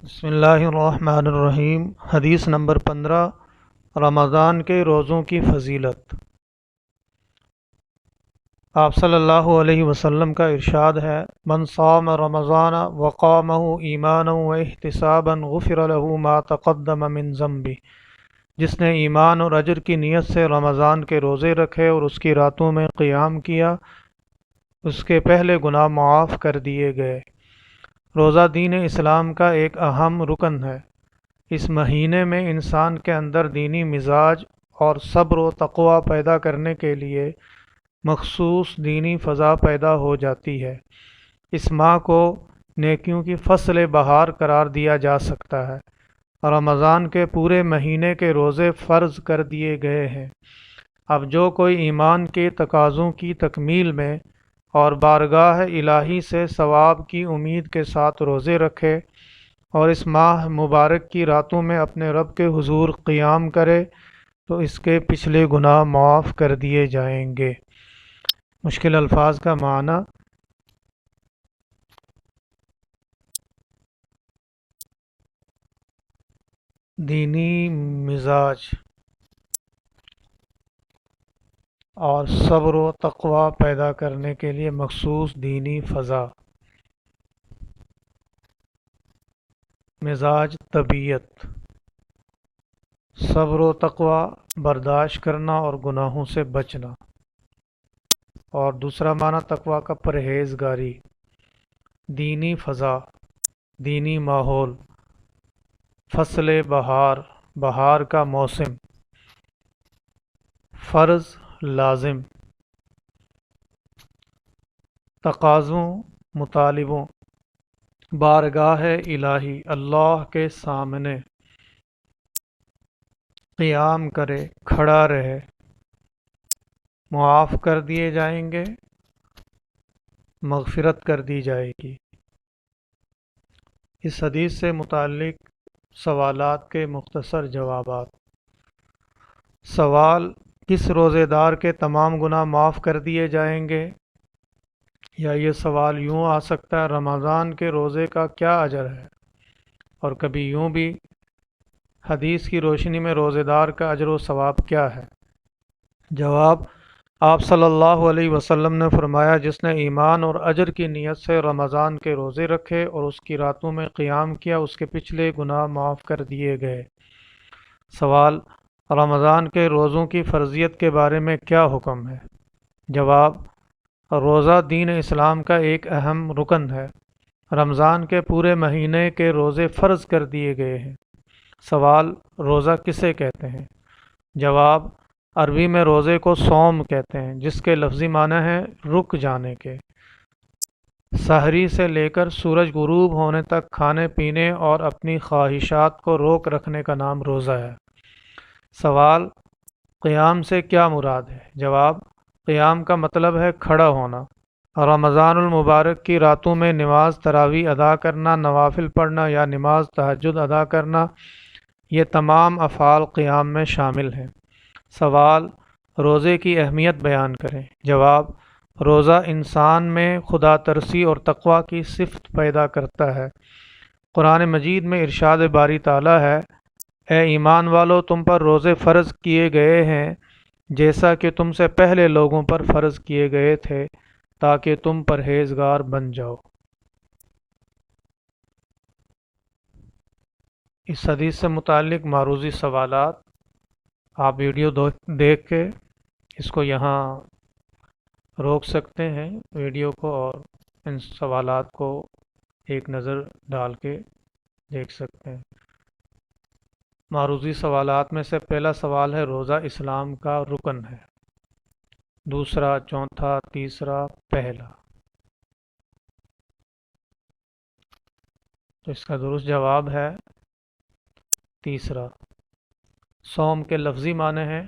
بسم اللہ الرحمن الرحیم۔ حدیث نمبر 15، رمضان کے روزوں کی فضیلت۔ آپ صلی اللہ علیہ وسلم کا ارشاد ہے، من صام رمضان وقامہ ایمانا و احتسابا غفر له ما تقدم من ذنبہ۔ جس نے ایمان اور اجر کی نیت سے رمضان کے روزے رکھے اور اس کی راتوں میں قیام کیا، اس کے پہلے گناہ معاف کر دیے گئے۔ روزہ دین اسلام کا ایک اہم رکن ہے۔ اس مہینے میں انسان کے اندر دینی مزاج اور صبر و تقوی پیدا کرنے کے لیے مخصوص دینی فضا پیدا ہو جاتی ہے۔ اس ماہ کو نیکیوں کی فصل بہار قرار دیا جا سکتا ہے۔ رمضان کے پورے مہینے کے روزے فرض کر دیے گئے ہیں۔ اب جو کوئی ایمان کے تقاضوں کی تکمیل میں اور بارگاہ الہی سے ثواب کی امید کے ساتھ روزے رکھے اور اس ماہ مبارک کی راتوں میں اپنے رب کے حضور قیام کرے تو اس کے پچھلے گناہ معاف کر دیے جائیں گے۔ مشکل الفاظ کا معنی: دینی مزاج اور صبر و تقوی پیدا کرنے کے لیے مخصوص دینی فضا۔ مزاج، طبیعت، صبر و تقوی برداشت کرنا اور گناہوں سے بچنا۔ اور دوسرا معنی تقوی کا پرہیزگاری۔ دینی فضا، دینی ماحول، فصل بہار، بہار کا موسم، فرض، لازم، تقاضوں، مطالبوں، بارگاہ الہی، اللہ کے سامنے قیام کرے، کھڑا رہے، معاف کر دیے جائیں گے، مغفرت کر دی جائے گی۔ اس حدیث سے متعلق سوالات کے مختصر جوابات۔ سوال: کس روزے دار کے تمام گناہ معاف کر دیے جائیں گے؟ یا یہ سوال یوں آ سکتا ہے، رمضان کے روزے کا کیا اجر ہے؟ اور کبھی یوں بھی، حدیث کی روشنی میں روزے دار کا اجر و ثواب کیا ہے؟ جواب: آپ صلی اللہ علیہ وسلم نے فرمایا، جس نے ایمان اور اجر کی نیت سے رمضان کے روزے رکھے اور اس کی راتوں میں قیام کیا، اس کے پچھلے گناہ معاف کر دیے گئے۔ سوال: رمضان کے روزوں کی فرضیت کے بارے میں کیا حکم ہے؟ جواب: روزہ دین اسلام کا ایک اہم رکن ہے۔ رمضان کے پورے مہینے کے روزے فرض کر دیے گئے ہیں۔ سوال: روزہ کسے کہتے ہیں؟ جواب: عربی میں روزے کو صوم کہتے ہیں، جس کے لفظی معنی ہے رک جانے کے۔ سحری سے لے کر سورج غروب ہونے تک کھانے پینے اور اپنی خواہشات کو روک رکھنے کا نام روزہ ہے۔ سوال: قیام سے کیا مراد ہے؟ جواب: قیام کا مطلب ہے کھڑا ہونا۔ رمضان المبارک کی راتوں میں نماز تراویح ادا کرنا، نوافل پڑھنا یا نماز تہجد ادا کرنا، یہ تمام افعال قیام میں شامل ہیں۔ سوال: روزے کی اہمیت بیان کریں۔ جواب: روزہ انسان میں خدا ترسی اور تقوی کی صفت پیدا کرتا ہے۔ قرآن مجید میں ارشاد باری تعالیٰ ہے، اے ایمان والو، تم پر روزے فرض کیے گئے ہیں جیسا کہ تم سے پہلے لوگوں پر فرض کیے گئے تھے تاکہ تم پرہیزگار بن جاؤ۔ اس حدیث سے متعلق معروضی سوالات آپ ویڈیو دیکھ کے اس کو یہاں روک سکتے ہیں ویڈیو کو، اور ان سوالات کو ایک نظر ڈال کے دیکھ سکتے ہیں۔ معروضی سوالات میں سے پہلا سوال ہے، روزہ اسلام کا رکن ہے؟ دوسرا، چوتھا، تیسرا، پہلا؟ تو اس کا درست جواب ہے تیسرا۔ صوم کے لفظی معنی ہے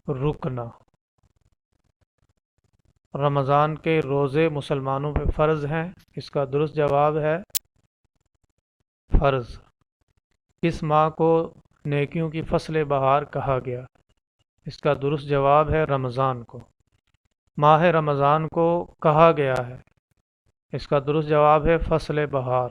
رکنا۔ رمضان کے روزے مسلمانوں پہ فرض ہیں، اس کا درست جواب ہے فرض۔ اس ماہ کو نیکیوں کی فصل بہار کہا گیا، اس کا درست جواب ہے رمضان کو۔ ماہ رمضان کو کہا گیا ہے، اس کا درست جواب ہے فصل بہار۔